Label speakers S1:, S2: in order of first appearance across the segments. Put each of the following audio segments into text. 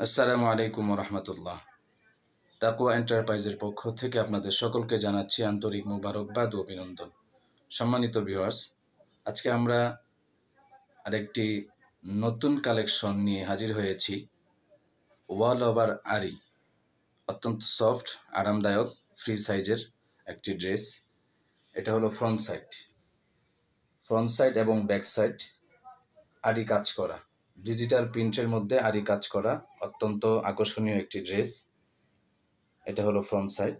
S1: আসসালামু আলাইকুম রহমতুল্লাহ। তাকওয়া এন্টারপ্রাইজের পক্ষ থেকে আপনাদের সকলকে জানাচ্ছি আন্তরিক মোবারকবাদ ও অভিনন্দন। সম্মানিত ভিউয়ার্স, আজকে আমরা আরেকটি নতুন কালেকশন নিয়ে হাজির হয়েছি। ওয়াল ওভার আরি, অত্যন্ত সফট, আরামদায়ক, ফ্রি সাইজের একটি ড্রেস। এটা হলো ফ্রন্ট সাইড এবং ব্যাক সাইড আরি কাজ করা, ডিজিটাল প্রিন্টের মধ্যে আরি কাজ করা, অত্যন্ত আকর্ষণীয় একটি ড্রেস। এটা হলো ফ্রন্ট সাইড।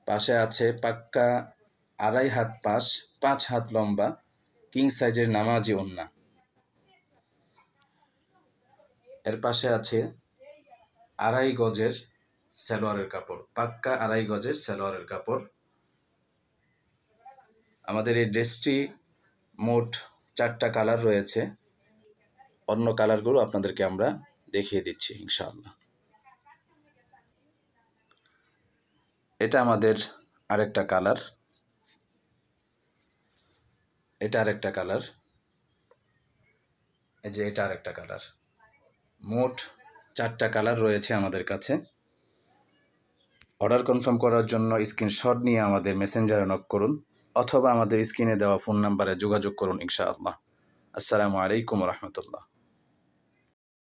S1: পাশে আছে পাক্কা 2.5 হাত পাশ, 5 হাত লম্বা, কিং সাইজের নামাজি ওড়না। এর পাশে আছে 2.5 গজের সালোয়ারের কাপড়, পাক্কা 2.5 গজের সালোয়ারের কাপড়। আমাদের এই ড্রেসটি মোট 4টা কালার রয়েছে। অন্য কালারগুলো আপনাদেরকে আমরা দেখিয়ে দিচ্ছি ইনশাআল্লাহ। এটা আমাদের আরেকটা কালার, এটা আরেকটা কালার, এই যে এটা আরেকটা কালার। মোট 4টা কালার রয়েছে আমাদের কাছে। অর্ডার কনফার্ম করার জন্য স্ক্রিনশট নিয়ে আমাদের মেসেঞ্জারে নক করুন অথবা আমাদের স্ক্রিনে দেওয়া ফোন নাম্বারে যোগাযোগ করুন ইনশাআল্লাহ। আসসালামু আলাইকুম রহমতুল্লাহ।